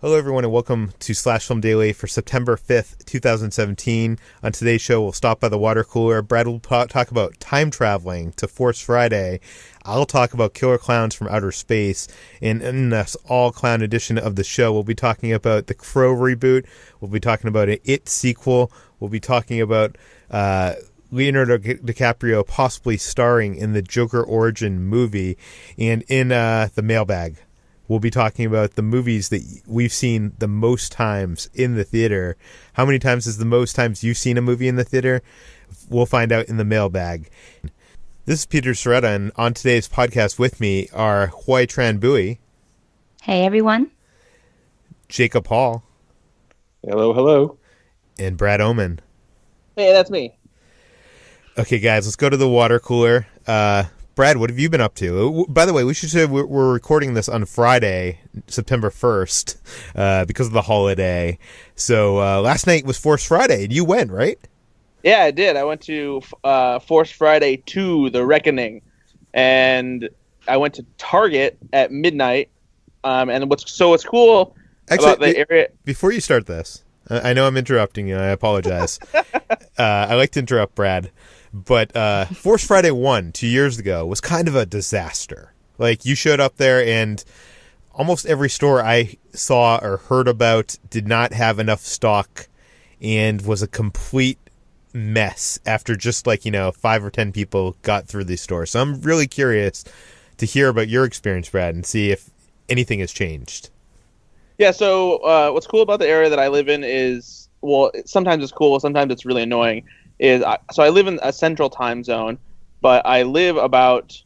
Hello, everyone, and welcome to Slash Film Daily for September 5th, 2017. On today's show, we'll stop by the water cooler. Brad will talk about time traveling to Force Friday. I'll talk about Killer Klowns from Outer Space. And in this all-clown edition of the show, we'll be talking about the Crow reboot. We'll be talking about an It sequel. We'll be talking about Leonardo DiCaprio possibly starring in the Joker origin movie. And in the mailbag, we'll be talking about the movies that we've seen the most times in the theater. How many times is the most times you've seen a movie in the theater? We'll find out in the mailbag. This is Peter Sciretta, and on today's podcast with me are Hoai-Tran Bui. Hey, everyone. Jacob Hall. Hello, hello. And Brad Oman. Hey, that's me. Okay, guys, let's go to the water cooler. Brad, what have you been up to? By the way, we should say we're recording this on Friday, September 1st, because of the holiday. So last night was Force Friday, and you went, right? Yeah, I did. I went to Force Friday 2, The Reckoning, and I went to Target at midnight. And what's cool about the area... Before you start this, I know I'm interrupting you, and I apologize. I like to interrupt Brad. But Force Friday 1, 2 years ago, was kind of a disaster. Like, you showed up there, and almost every store I saw or heard about did not have enough stock and was a complete mess after just, 5 or 10 people got through these stores. So I'm really curious to hear about your experience, Brad, and see if anything has changed. Yeah, so what's cool about the area that I live in is, well, sometimes it's cool, sometimes it's really annoying. So I live in a central time zone, but I live about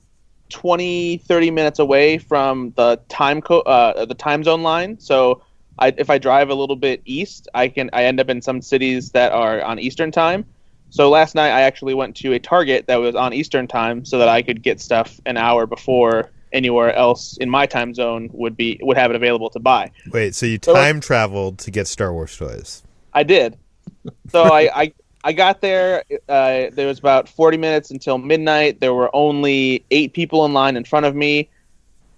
20-30 minutes away from the time zone line. So if I drive a little bit east, I end up in some cities that are on Eastern time. So last night I actually went to a Target that was on Eastern time so that I could get stuff an hour before anywhere else in my time zone would have it available to buy. Wait, so you time traveled to get Star Wars toys? I did. So I got there, there was about 40 minutes until midnight. There were only 8 people in line in front of me.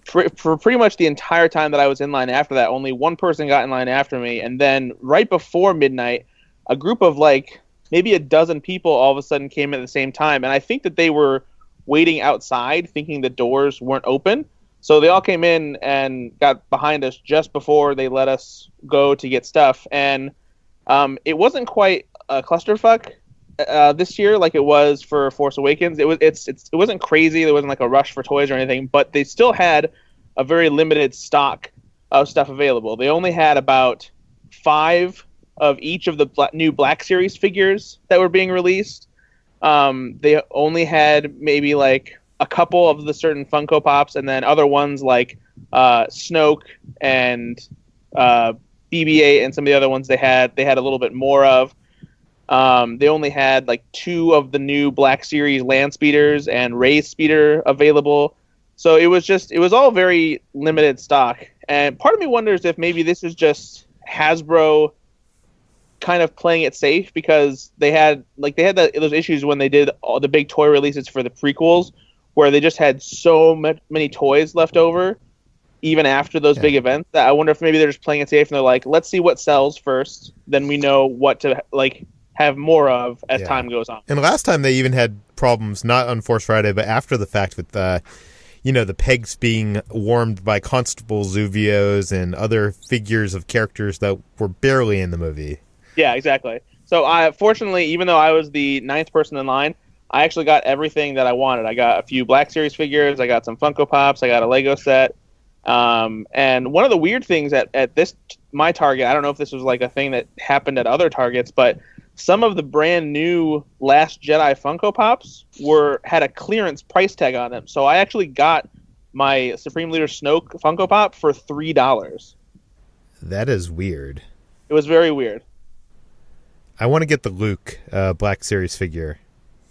For pretty much the entire time that I was in line after that, only one person got in line after me. And then right before midnight, a group of maybe a dozen people all of a sudden came at the same time. And I think that they were waiting outside thinking the doors weren't open. So they all came in and got behind us just before they let us go to get stuff. And it wasn't quite a clusterfuck this year like it was for Force Awakens. It wasn't crazy. There wasn't a rush for toys or anything, but they still had a very limited stock of stuff available. They only had about 5 of each of the new Black Series figures that were being released. They only had maybe a couple of the certain Funko Pops, and then other ones like Snoke and BB-8 and some of the other ones they had a little bit more of. They only had 2 of the new Black Series land speeders and Rey's speeder available. So it was all very limited stock. And part of me wonders if maybe this is just Hasbro kind of playing it safe, because they had those issues when they did all the big toy releases for the prequels, where they just had so many toys left over even after those big events, that I wonder if maybe they're just playing it safe and they're like, let's see what sells first, then we know what to have more of as time goes on. And last time they even had problems, not on Force Friday, but after the fact with the pegs being warmed by Constable Zuvios and other figures of characters that were barely in the movie. Yeah, exactly. So fortunately, even though I was the 9th person in line, I actually got everything that I wanted. I got a few Black Series figures, I got some Funko Pops, I got a Lego set. And one of the weird things at my Target, I don't know if this was a thing that happened at other Targets, but some of the brand new Last Jedi Funko Pops had a clearance price tag on them. So I actually got my Supreme Leader Snoke Funko Pop for $3. That is weird. It was very weird. I want to get the Luke Black Series figure.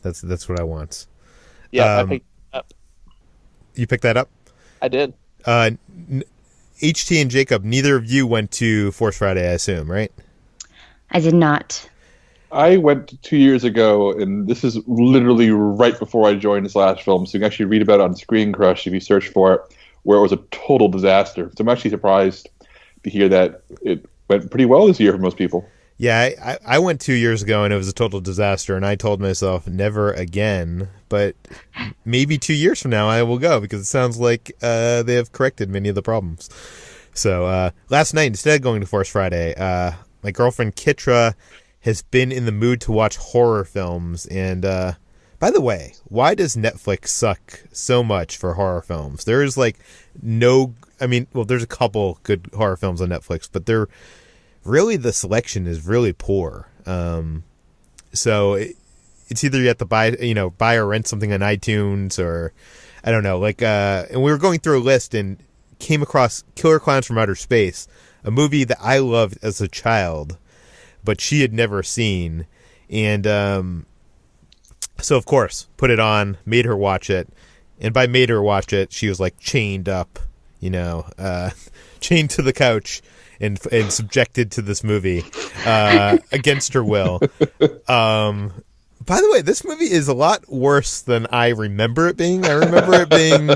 That's what I want. Yeah, I picked it up. You picked that up? I did. HT and Jacob, neither of you went to Force Friday, I assume, right? I did not. I went 2 years ago, and this is literally right before I joined Slash Film, so you can actually read about it on Screen Crush if you search for it, where it was a total disaster. So I'm actually surprised to hear that it went pretty well this year for most people. Yeah, I went 2 years ago and it was a total disaster, and I told myself never again. But maybe 2 years from now I will go, because it sounds like they have corrected many of the problems. So last night, instead of going to Force Friday, my girlfriend Kitra has been in the mood to watch horror films. And by the way, why does Netflix suck so much for horror films? There is there's a couple good horror films on Netflix, but really the selection is really poor. So it's either you have to buy or rent something on iTunes, or I don't know. And we were going through a list and came across Killer Klowns from Outer Space, a movie that I loved as a child, but she had never seen. And so, of course, put it on, made her watch it. And by made her watch it, she was chained up, chained to the couch and subjected to this movie against her will. By the way, this movie is a lot worse than I remember it being. I remember it being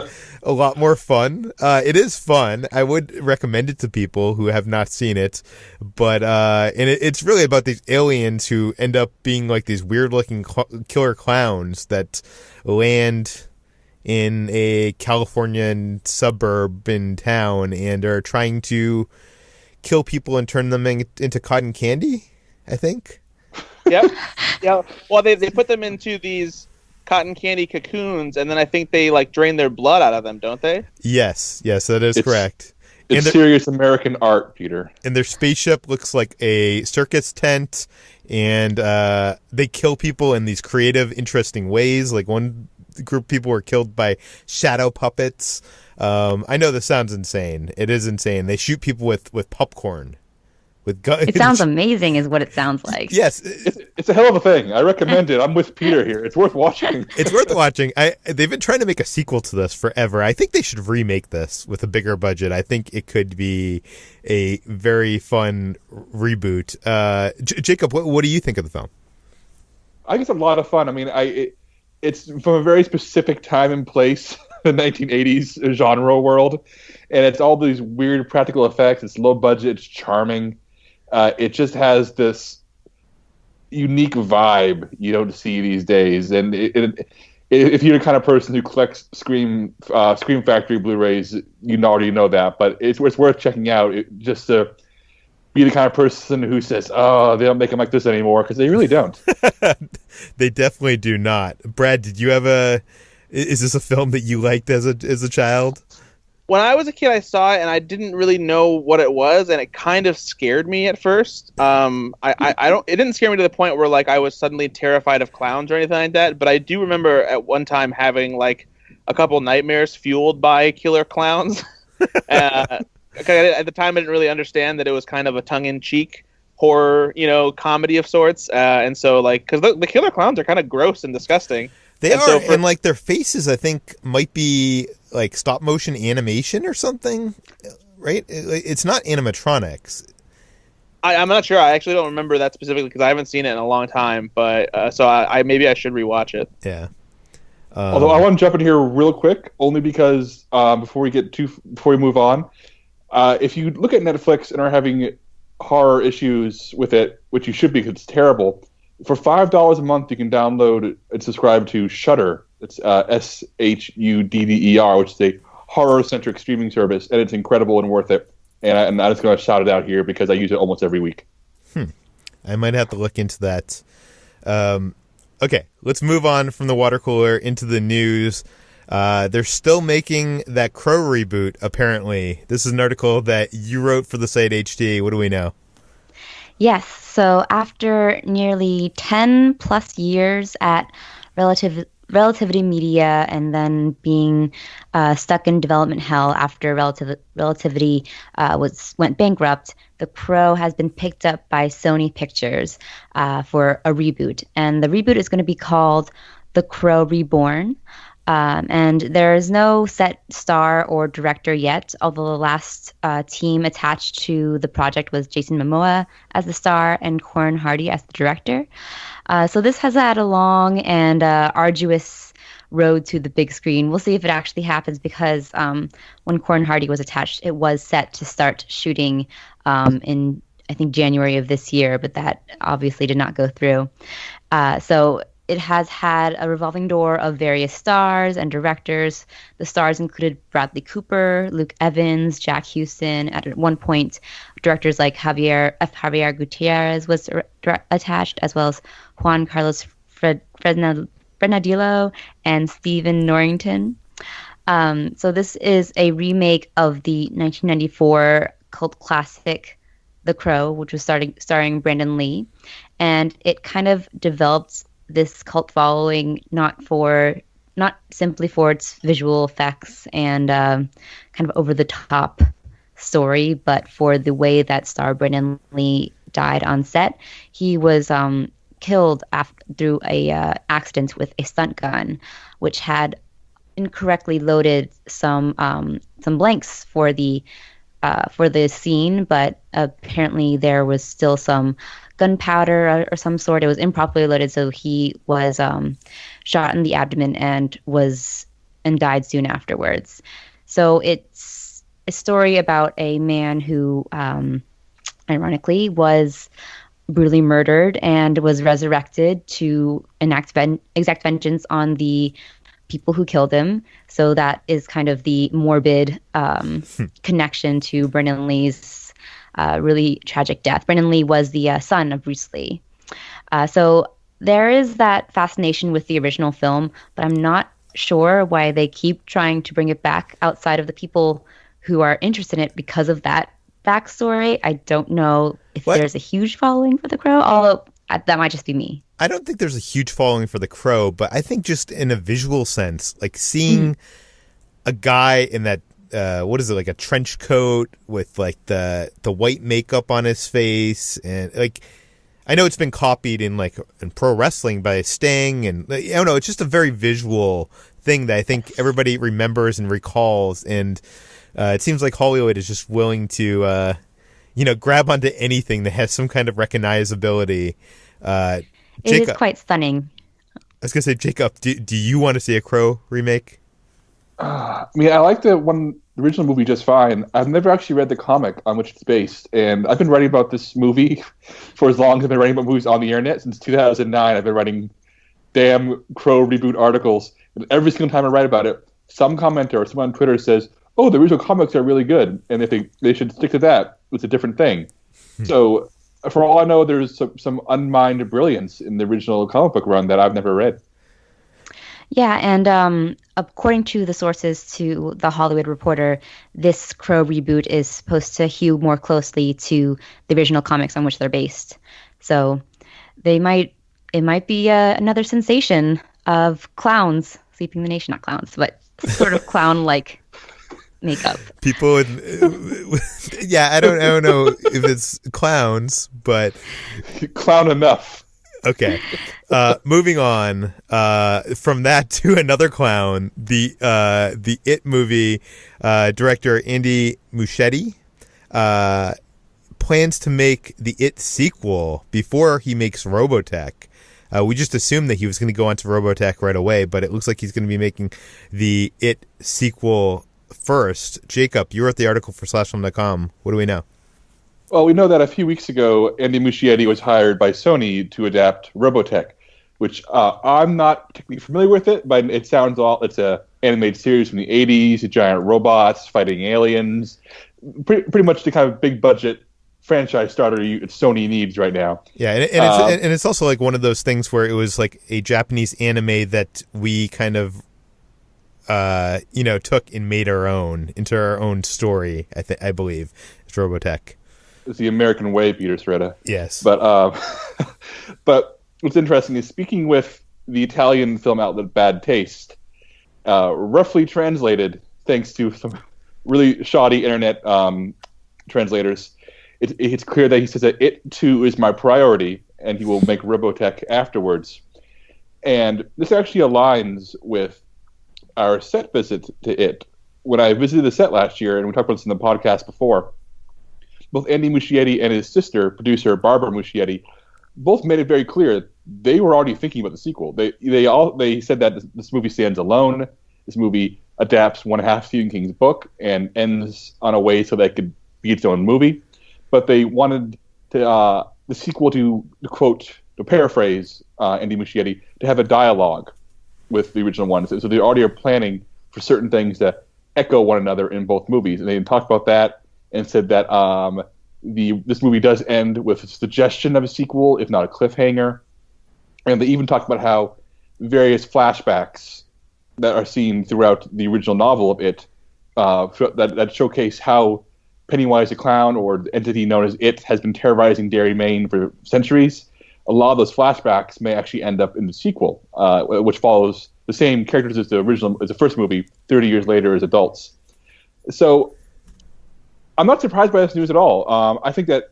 a lot more fun. It is fun. I would recommend it to people who have not seen it. But it's really about these aliens who end up being these weird-looking killer clowns that land in a Californian suburban town and are trying to kill people and turn them into cotton candy, I think. Yep. Yeah. Well, they put them into these cotton candy cocoons, and then I think they drain their blood out of them, don't they? Yes, that is correct. It's serious American art, Peter. And their spaceship looks like a circus tent, and they kill people in these creative, interesting ways. One group of people were killed by shadow puppets. I know this sounds insane. It is insane. They shoot people with popcorn. With guns. It sounds amazing is what it sounds like. Yes. It's a hell of a thing. I recommend it. I'm with Peter here. It's worth watching. It's worth watching. They've been trying to make a sequel to this forever. I think they should remake this with a bigger budget. I think it could be a very fun reboot. Jacob, what do you think of the film? I think it's a lot of fun. I mean, it's from a very specific time and place, the 1980s genre world, and it's all these weird practical effects. It's low budget. It's charming. It just has this unique vibe you don't see these days. And if you're the kind of person who collects Scream Factory Blu-rays, you already know that. But it's worth checking out just to be the kind of person who says, "Oh, they don't make them like this anymore," because they really don't. They definitely do not. Brad, did you have is this a film that you liked as a child? When I was a kid, I saw it and I didn't really know what it was, and it kind of scared me at first. It didn't scare me to the point where I was suddenly terrified of clowns or anything like that. But I do remember at one time having a couple nightmares fueled by Killer Klowns. At the time, I didn't really understand that it was kind of a tongue-in-cheek horror, comedy of sorts. And so because the Killer Klowns are kind of gross and disgusting. They are, and their faces, I think, might be stop motion animation or something, right? It's not animatronics. I'm not sure. I actually don't remember that specifically because I haven't seen it in a long time. But so maybe I should rewatch it. Yeah. Although I want to jump in here real quick, only because before we move on, if you look at Netflix and are having horror issues with it, which you should be because it's terrible. For $5 a month, you can download and subscribe to Shudder. It's SHUDDER, which is a horror-centric streaming service, and it's incredible and worth it. And I'm just going to shout it out here because I use it almost every week. I might have to look into that. Okay, let's move on from the water cooler into the news. They're still making that Crow reboot, apparently. This is an article that you wrote for the site HT. What do we know? Yes. So after nearly 10 plus years at Relativity Media and then being stuck in development hell after Relativity went bankrupt, The Crow has been picked up by Sony Pictures for a reboot. And the reboot is going to be called The Crow Reborn. And there is no set star or director yet, although the last team attached to the project was Jason Momoa as the star and Corin Hardy as the director. So this has had a long and arduous road to the big screen. We'll see if it actually happens because when Corin Hardy was attached, it was set to start shooting in, I think, January of this year, but that obviously did not go through. So it has had a revolving door of various stars and directors. The stars included Bradley Cooper, Luke Evans, Jack Houston. At one point, directors like Javier Gutierrez was attached, as well as Juan Carlos Fresnadillo and Stephen Norrington. So this is a remake of the 1994 cult classic The Crow, which was starring Brandon Lee. And it kind of developed this cult following not simply for its visual effects and kind of over the top story, but for the way that star Brandon Lee died on set. He was killed through a accident with a stunt gun, which had incorrectly loaded some blanks for the scene, but apparently there was still some gunpowder or some sort. It was improperly loaded, so he was shot in the abdomen and died soon afterwards. So it's a story about a man who, ironically, was brutally murdered and was resurrected to enact exact vengeance on the people who killed him. So that is kind of the morbid connection to Brandon Lee's really tragic death. Brandon Lee was the son of Bruce Lee. So there is that fascination with the original film, but I'm not sure why they keep trying to bring it back outside of the people who are interested in it because of that backstory. I don't know if there's a huge following for The Crow, although that might just be me. I don't think there's a huge following for The Crow, but I think just in a visual sense, like seeing a guy in that what is it, like a trench coat with like the white makeup on his face, and like I know it's been copied in pro wrestling by Sting, and I don't know, it's just a very visual thing that I think everybody remembers and recalls, and it seems like Hollywood is just willing to grab onto anything that has some kind of recognizability. It Jacob, is quite stunning. I was gonna say, Jacob, do you want to see a Crow remake? I mean, I like the original movie just fine. I've never actually read the comic on which it's based, and I've been writing about this movie for as long as I've been writing about movies on the internet. Since 2009, I've been writing damn Crow reboot articles, and every single time I write about it, some commenter or someone on Twitter says, "Oh, the original comics are really good, and if they should stick to that, it's a different thing." So, for all I know, there's some unmined brilliance in the original comic book run that I've never read. Yeah, and according to the sources to The Hollywood Reporter, this Crow reboot is supposed to hew more closely to the original comics on which they're based. So it might be another sensation of clowns sweeping the nation. Not clowns, but sort of clown-like makeup. People yeah, I don't know if it's clowns, but clown enough. Okay. Moving on from that to another clown, the It movie director Andy Muschietti plans to make the It sequel before he makes Robotech. We just assumed that he was going to go on to Robotech right away, but it looks like he's going to be making the It sequel first. Jacob, you wrote the article for SlashFilm.com. What do we know? Well, we know that a few weeks ago, Andy Muschietti was hired by Sony to adapt Robotech, which I'm not particularly familiar with it, but it's an animated series from the 80s, giant robots fighting aliens, pretty much the kind of big budget franchise starter Sony needs right now. Yeah, and it's also like one of those things where it was like a Japanese anime that we kind of took and made our own into our own story. I believe it's Robotech. It's the American way, Peter Sciretta. Yes. But what's interesting is, speaking with the Italian film outlet Bad Taste, roughly translated, thanks to some really shoddy internet translators, it's clear that he says that It too is my priority, and he will make Robotech afterwards. And this actually aligns with our set visit to It. When I visited the set last year, and we talked about this in the podcast before, both Andy Muschietti and his sister, producer Barbara Muschietti, both made it very clear they were already thinking about the sequel. They said that this movie stands alone. This movie adapts one half Stephen King's book and ends on a way so that it could be its own movie. But they wanted the sequel to quote, to paraphrase Andy Muschietti, to have a dialogue with the original one. So they already are planning for certain things to echo one another in both movies. And they talked about that and said that this movie does end with a suggestion of a sequel, if not a cliffhanger. And they even talked about how various flashbacks that are seen throughout the original novel of It that showcase how Pennywise the Clown, or the entity known as It, has been terrorizing Derry, Maine for centuries. A lot of those flashbacks may actually end up in the sequel, which follows the same characters as the first movie 30 years later as adults. So I'm not surprised by this news at all. I think that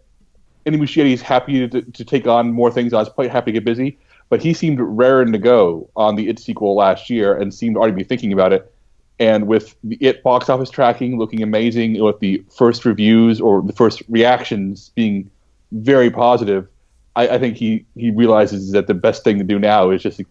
Andy Muschietti is happy to take on more things on his plate, happy to get busy, but he seemed raring to go on the It sequel last year and seemed to already be thinking about it. And with the It box office tracking looking amazing, with the first reviews or the first reactions being very positive, I think he realizes that the best thing to do now is just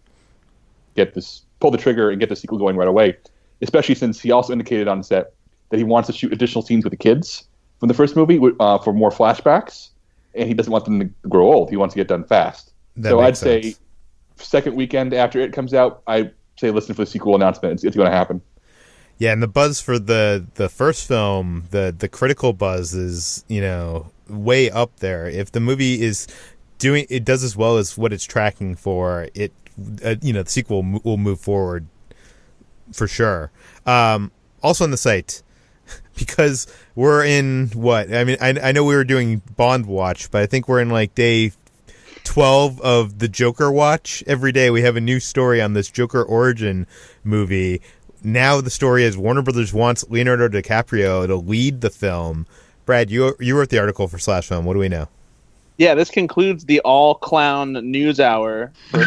to pull the trigger and get the sequel going right away, especially since he also indicated on set that he wants to shoot additional scenes with the kids from the first movie for more flashbacks, and he doesn't want them to grow old. He wants to get done fast. So I'd say second weekend after It comes out, I say listen for the sequel announcement. It's going to happen. Yeah, and the buzz for the first film, the critical buzz is, way up there. If the movie does as well as what it's tracking for, it the sequel will move forward for sure. Also on the site, because we're in I know we were doing Bond watch, but I think we're in like day 12 of the Joker watch. Every day we have a new story on this Joker origin movie. Now the story is Warner Brothers wants Leonardo DiCaprio to lead the film. Brad, you wrote the article for Slash Film. What do we know? Yeah, this concludes the all-clown news hour for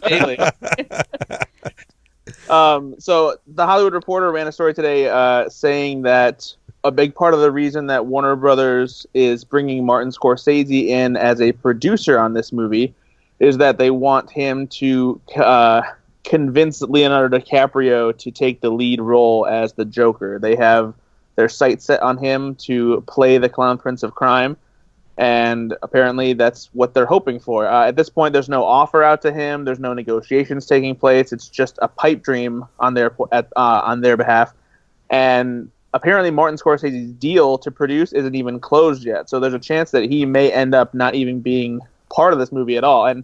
daily. So the Hollywood Reporter ran a story today saying that a big part of the reason that Warner Brothers is bringing Martin Scorsese in as a producer on this movie is that they want him to convince Leonardo DiCaprio to take the lead role as the Joker. They have their sights set on him to play the Clown Prince of Crime, and apparently that's what they're hoping for. At this point, there's no offer out to him. There's no negotiations taking place. It's just a pipe dream on their behalf. And apparently Martin Scorsese's deal to produce isn't even closed yet. So there's a chance that he may end up not even being part of this movie at all. And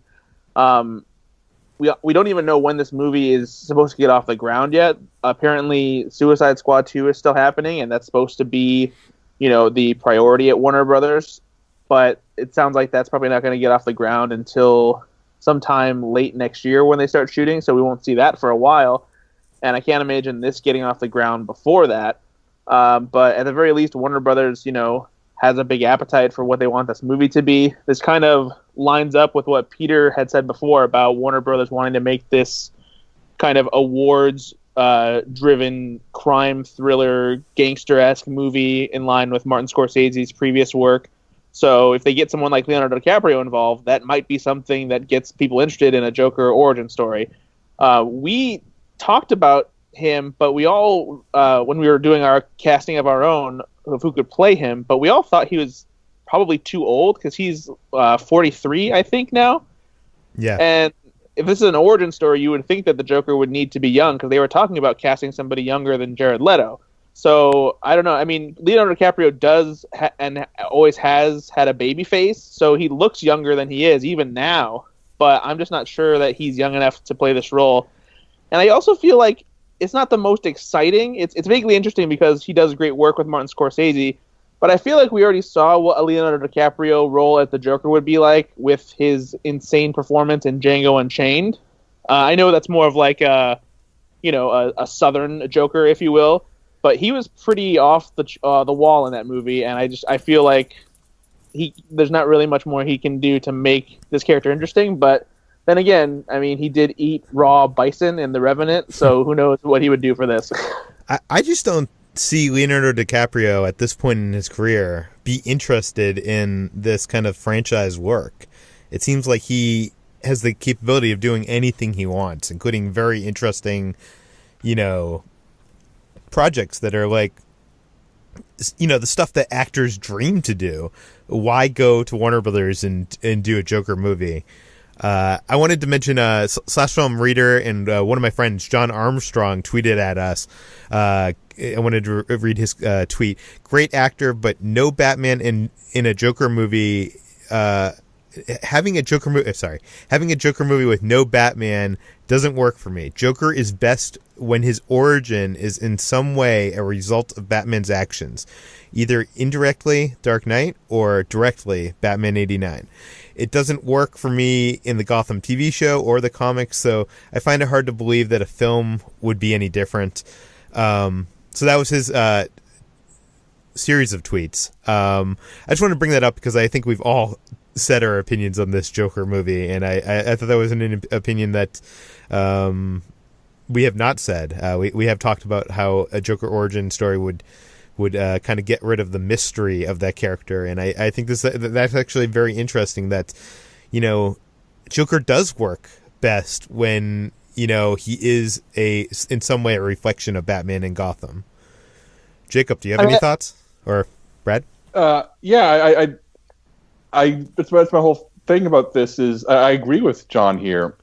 we don't even know when this movie is supposed to get off the ground yet. Apparently Suicide Squad 2 is still happening, and that's supposed to be, the priority at Warner Brothers. But it sounds like that's probably not going to get off the ground until sometime late next year when they start shooting, so we won't see that for a while. And I can't imagine this getting off the ground before that. But at the very least, Warner Brothers, has a big appetite for what they want this movie to be. This kind of lines up with what Peter had said before about Warner Brothers wanting to make this kind of awards-driven crime thriller, gangster-esque movie in line with Martin Scorsese's previous work. So if they get someone like Leonardo DiCaprio involved, that might be something that gets people interested in a Joker origin story. We talked about him, but we all, when we were doing our casting of our own, of who could play him, but we all thought he was probably too old because he's 43, I think, now. Yeah. And if this is an origin story, you would think that the Joker would need to be young because they were talking about casting somebody younger than Jared Leto. So, I don't know. I mean, Leonardo DiCaprio does and always has had a baby face, so he looks younger than he is, even now. But I'm just not sure that he's young enough to play this role. And I also feel like it's not the most exciting. It's vaguely interesting because he does great work with Martin Scorsese, but I feel like we already saw what a Leonardo DiCaprio role as the Joker would be like with his insane performance in Django Unchained. I know that's more of like a Southern Joker, if you will. But he was pretty off the wall in that movie, and I feel like there's not really much more he can do to make this character interesting. But then again, I mean, he did eat raw bison in The Revenant, so who knows what he would do for this. I just don't see Leonardo DiCaprio at this point in his career be interested in this kind of franchise work. It seems like he has the capability of doing anything he wants, including very interesting, projects that are like, the stuff that actors dream to do. Why go to Warner Brothers and do a Joker movie? I wanted to mention Slash Film Reader and one of my friends, John Armstrong, tweeted at us. I wanted to read his tweet. Great actor, but no Batman in a Joker movie. Having a Joker movie with no Batman doesn't work for me. Joker is best when his origin is in some way a result of Batman's actions, either indirectly Dark Knight or directly Batman 89. It doesn't work for me in the Gotham TV show or the comics, so I find it hard to believe that a film would be any different. So that was his series of tweets. I just want to bring that up because I think we've all said our opinions on this Joker movie, and I thought that was an opinion that we have not said. We have talked about how a Joker origin story would kind of get rid of the mystery of that character, and I think that's actually very interesting that Joker does work best when he is in some way a reflection of Batman in Gotham. Jacob, do you have any thoughts, or Brad? Yeah, that's my whole thing about this is I agree with John here.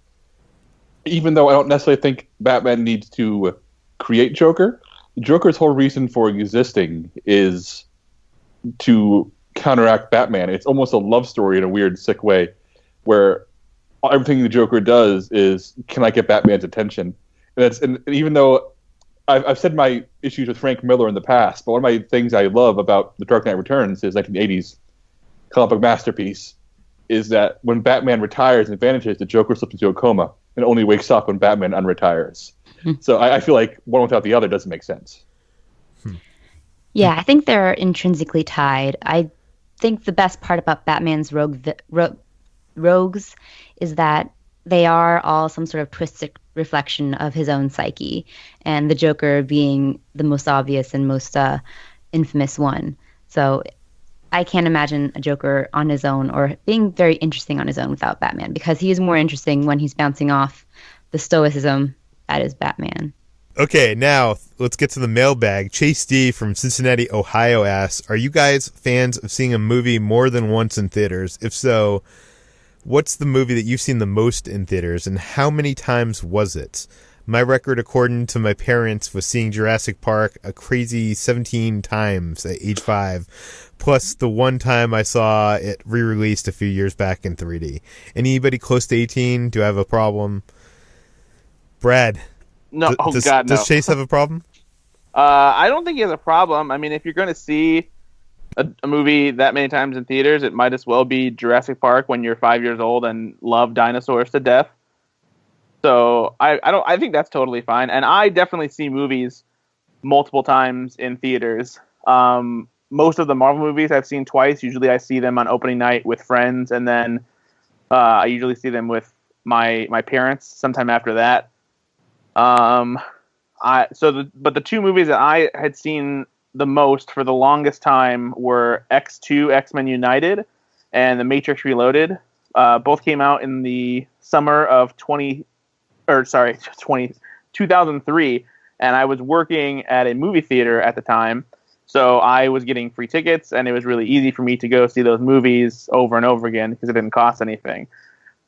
Even though I don't necessarily think Batman needs to create Joker, Joker's whole reason for existing is to counteract Batman. It's almost a love story in a weird, sick way, where everything the Joker does is, can I get Batman's attention? And even though I've said my issues with Frank Miller in the past, but one of my things I love about The Dark Knight Returns, his 1980s comic book masterpiece, is that when Batman retires and vanishes, the Joker slips into a coma and only wakes up when Batman unretires. So I feel like one without the other doesn't make sense. Yeah, I think they're intrinsically tied. I think the best part about Batman's rogues is that they are all some sort of twisted reflection of his own psyche, and the Joker being the most obvious and most infamous one. So I can't imagine a Joker on his own or being very interesting on his own without Batman, because he is more interesting when he's bouncing off the stoicism that is Batman. Okay, now let's get to the mailbag. Chase D from Cincinnati, Ohio asks, are you guys fans of seeing a movie more than once in theaters? If so, what's the movie that you've seen the most in theaters, and how many times was it? My record, according to my parents, was seeing Jurassic Park a crazy 17 times at age 5, plus the one time I saw it re-released a few years back in 3D. Anybody close to 18? Do I have a problem? Brad, no. Does Chase have a problem? I don't think he has a problem. I mean, if you're going to see a movie that many times in theaters, it might as well be Jurassic Park when you're 5 years old and love dinosaurs to death. So I think that's totally fine. And I definitely see movies multiple times in theaters. Most of the Marvel movies I've seen twice. Usually I see them on opening night with friends, and then I usually see them with my parents sometime after that. But the two movies that I had seen the most for the longest time were X2, X-Men United, and The Matrix Reloaded. Both came out in the summer of 2003, and I was working at a movie theater at the time, so I was getting free tickets, and it was really easy for me to go see those movies over and over again because it didn't cost anything.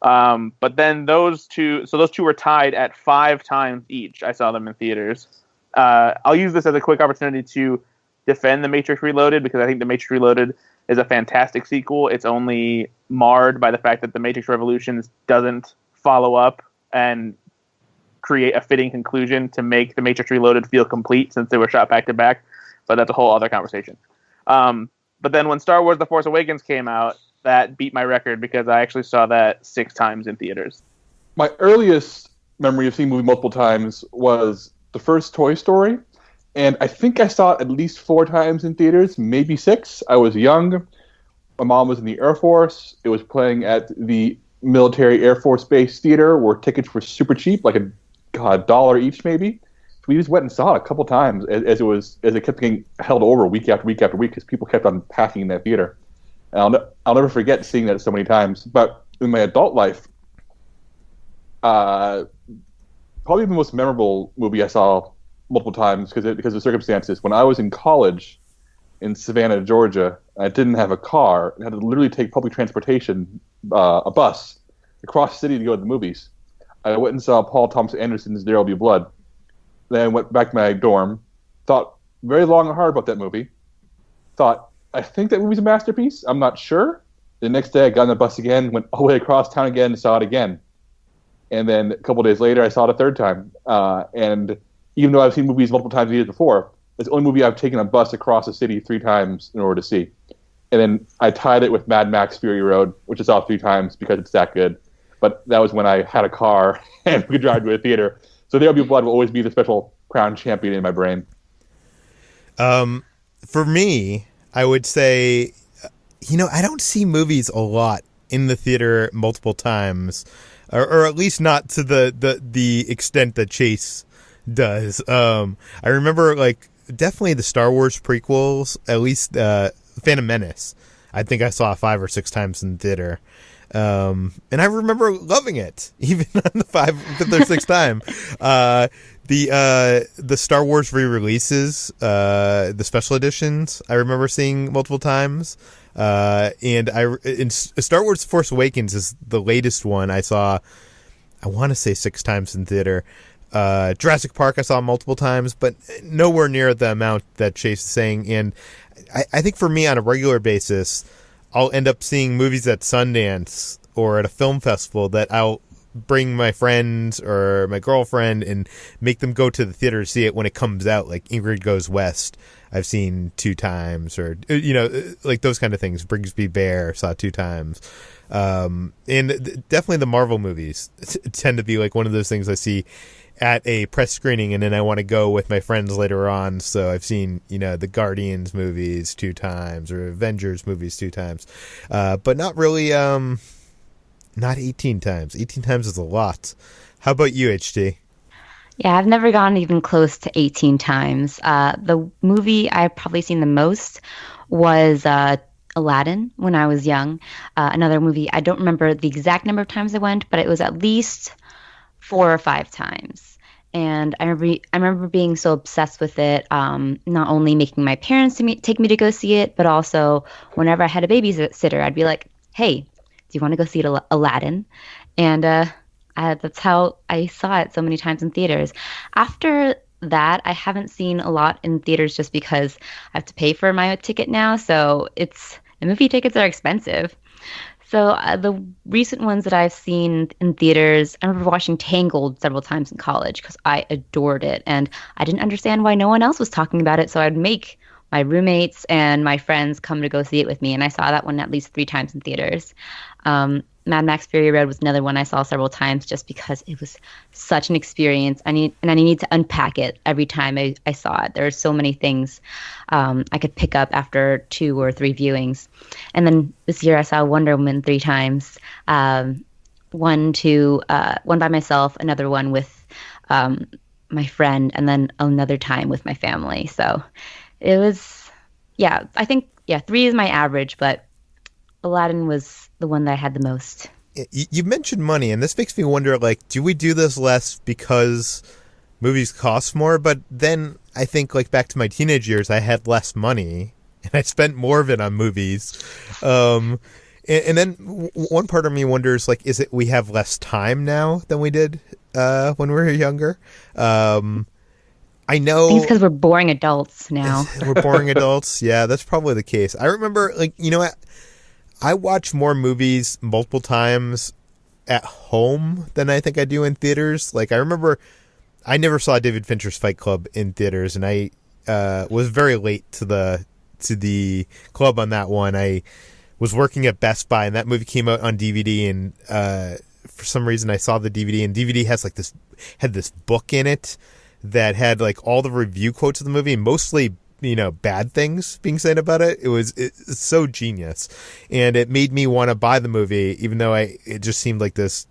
But then those two were tied at 5 times each. I saw them in theaters. I'll use this as a quick opportunity to defend The Matrix Reloaded, because I think The Matrix Reloaded is a fantastic sequel. It's only marred by the fact that The Matrix Revolutions doesn't follow up and create a fitting conclusion to make The Matrix Reloaded feel complete, since they were shot back to back. But that's a whole other conversation. But then when Star Wars The Force Awakens came out, that beat my record, because I actually saw that 6 times in theaters. My earliest memory of seeing a movie multiple times was the first Toy Story, and I think I saw it at least 4 times in theaters, maybe 6. I was young. My mom was in the Air Force. It was playing at the Military Air Force Base Theater, where tickets were super cheap, like $1 each maybe, we just went and saw it a couple times as it kept getting held over week after week after week because people kept on packing in that theater. And I'll never forget seeing that so many times. But in my adult life, probably the most memorable movie I saw multiple times because of circumstances. When I was in college in Savannah, Georgia, I didn't have a car and had to literally take public transportation, a bus, across the city to go to the movies. I went and saw Paul Thomas Anderson's There Will Be Blood. Then I went back to my dorm, thought very long and hard about that movie, thought, I think that movie's a masterpiece. I'm not sure. The next day I got on the bus again, went all the way across town again and saw it again. And then a couple of days later I saw it a third time. And even though I've seen movies multiple times years before, it's the only movie I've taken a bus across the city 3 times in order to see. And then I tied it with Mad Max Fury Road, which I saw 3 times because it's that good. But that was when I had a car and we could drive to a theater. So There Will Be Blood will always be the special crown champion in my brain. For me, I would say, I don't see movies a lot in the theater multiple times, or at least not to the extent that Chase does. I remember definitely the Star Wars prequels, at least Phantom Menace. I think I saw 5 or 6 times in the theater. And I remember loving it, even on the 5th or 6th time. The Star Wars re-releases, the special editions, I remember seeing multiple times. And Star Wars Force Awakens is the latest one I saw, I want to say 6 times in theater. Jurassic Park I saw multiple times, but nowhere near the amount that Chase is saying. And I think for me on a regular basis, I'll end up seeing movies at Sundance or at a film festival that I'll bring my friends or my girlfriend and make them go to the theater to see it when it comes out. Like Ingrid Goes West, I've seen 2 times, or like those kind of things. Brigsby Bear saw 2 times. And definitely the Marvel movies tend to be like one of those things I see at a press screening, and then I want to go with my friends later on. So I've seen, the Guardians movies 2 times or Avengers movies 2 times. But not really, not 18 times. 18 times is a lot. How about you, HT? Yeah, I've never gone even close to 18 times. The movie I've probably seen the most was Aladdin when I was young. Another movie, I don't remember the exact number of times I went, but it was at least 4 or 5 times. And I remember being so obsessed with it, not only making my parents take me to go see it, but also whenever I had a babysitter, I'd be like, hey, do you want to go see Aladdin? And that's how I saw it so many times in theaters. After that, I haven't seen a lot in theaters just because I have to pay for my ticket now. So the movie tickets are expensive. So the recent ones that I've seen in theaters, I remember watching Tangled several times in college because I adored it. And I didn't understand why no one else was talking about it. So I'd make my roommates and my friends come to go see it with me. And I saw that one at least 3 times in theaters. Mad Max Fury Road was another one I saw several times just because it was such an experience. I need to unpack it every time I saw it. There are so many things I could pick up after 2 or 3 viewings. And then this year I saw Wonder Woman 3 times. One by myself, another one with my friend, and then another time with my family. So it was, I think 3 is my average, but Aladdin was the one that I had the most. You mentioned money, and this makes me wonder, do we do this less because movies cost more? But then I think, back to my teenage years, I had less money, and I spent more of it on movies. And then one part of me wonders, is it we have less time now than we did when we were younger? I know. I think it's because we're boring adults now. We're boring adults. Yeah, that's probably the case. I remember, I watch more movies multiple times at home than I think I do in theaters. I remember I never saw David Fincher's Fight Club in theaters, and I was very late to the club on that one. I was working at Best Buy, and that movie came out on DVD, and for some reason I saw the DVD, and DVD has had this book in it that had all the review quotes of the movie, mostly bad things being said about it. It's so genius, and it made me want to buy the movie, even though it just seemed like this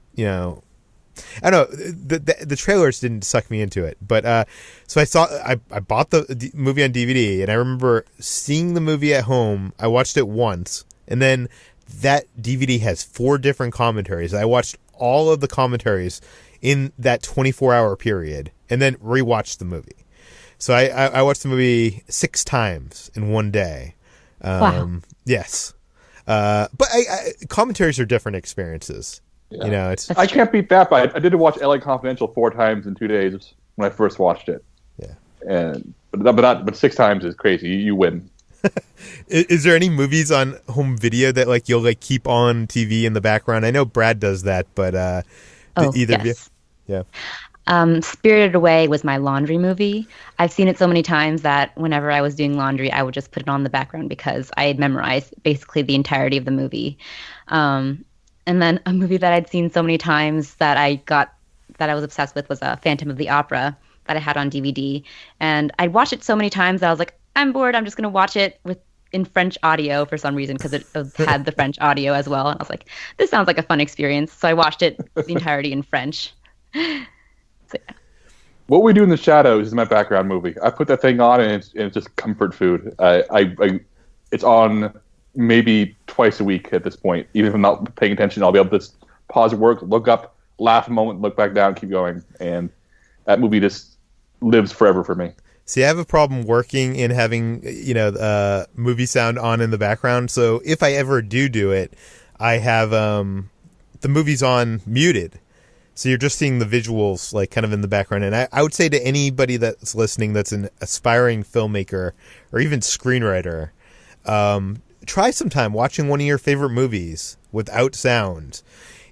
I don't know, the trailers didn't suck me into it, but so I bought the movie on DVD, and I remember seeing the movie at home. I watched it once, and then that DVD has 4 different commentaries. I watched all of the commentaries in that 24-hour period, and then rewatched the movie. So I watched the movie 6 times in one day. Wow. Yes. But commentaries are different experiences. Yeah. You know, it's I can't beat that, but I did watch LA Confidential 4 times in 2 days when I first watched it. Yeah. But 6 times is crazy. You win. Is there any movies on home video that like you'll like keep on TV in the background? I know Brad does that, but either of you? Yeah. Spirited Away was my laundry movie. I've seen it so many times that whenever I was doing laundry, I would just put it on the background because I had memorized basically the entirety of the movie. And then a movie that I'd seen so many times that I was obsessed with was Phantom of the Opera that I had on DVD. And I'd watched it so many times that I was like, I'm bored. I'm just going to watch it in French audio for some reason because it had the French audio as well. And I was like, this sounds like a fun experience. So I watched it the entirety in French. So, yeah. What We Do in the Shadows is my background movie. I put that thing on, and it's just comfort food. It's on maybe twice a week at this point. Even if I'm not paying attention, I'll be able to just pause work, look up, laugh a moment, look back down, keep going. And that movie just lives forever for me. See, I have a problem working and having, movie sound on in the background. So if I ever do it, I have the movies on muted. So you're just seeing the visuals like kind of in the background. And I would say to anybody that's listening that's an aspiring filmmaker or even screenwriter, try sometime watching one of your favorite movies without sound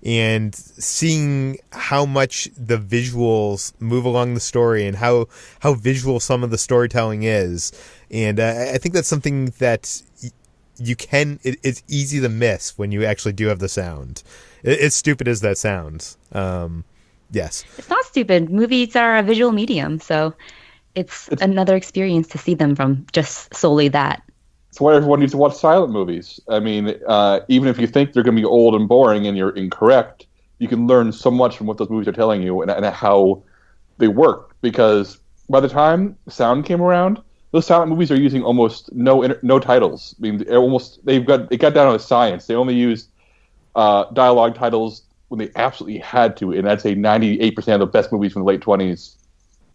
and seeing how much the visuals move along the story and how visual some of the storytelling is. And I think that's something that it's easy to miss when you actually do have the sound. As stupid as that sounds. Yes. It's not stupid. Movies are a visual medium, so it's another experience to see them from just solely that. That's why everyone needs to watch silent movies. I mean, even if you think they're going to be old and boring and you're incorrect, you can learn so much from what those movies are telling you and how they work. Because by the time sound came around, those silent movies are using almost no titles. I mean, it got down to science. They only used dialogue titles when they absolutely had to, and I'd say 98% of the best movies from the late 20s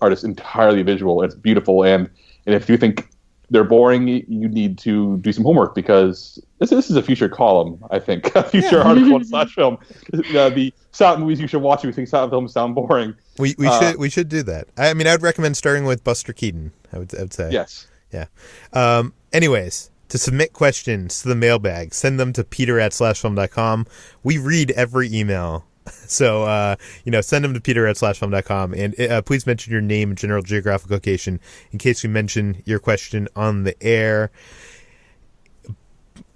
are just entirely visual. It's beautiful, and if you think they're boring, you need to do some homework because this is a future column, I think, a future article on Slash Film. The silent movies you should watch if you think silent films sound boring. We should do that. I mean, I would recommend starting with Buster Keaton. I would say yes. Yeah. Anyways. To submit questions to the mailbag, send them to peter@slashfilm.com. We read every email. So, send them to peter@slashfilm.com. And please mention your name and general geographic location in case we mention your question on the air.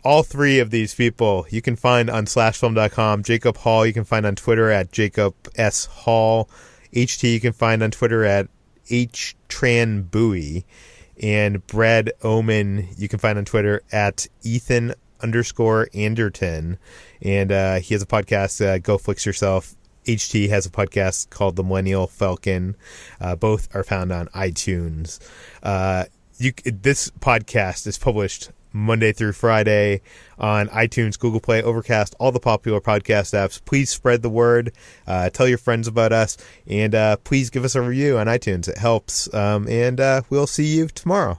All 3 of these people you can find on slashfilm.com. Jacob Hall you can find on Twitter at Jacob S. Hall. HT you can find on Twitter at Hoai-Tran Bui. And Brad Oman, you can find on Twitter at Ethan_Anderton. And he has a podcast, Go Flix Yourself. HT has a podcast called The Millennial Falcon. Both are found on iTunes. This podcast is published Monday through Friday on iTunes, Google Play, Overcast, all the popular podcast apps. Please spread the word. Tell your friends about us. And please give us a review on iTunes. It helps. And we'll see you tomorrow.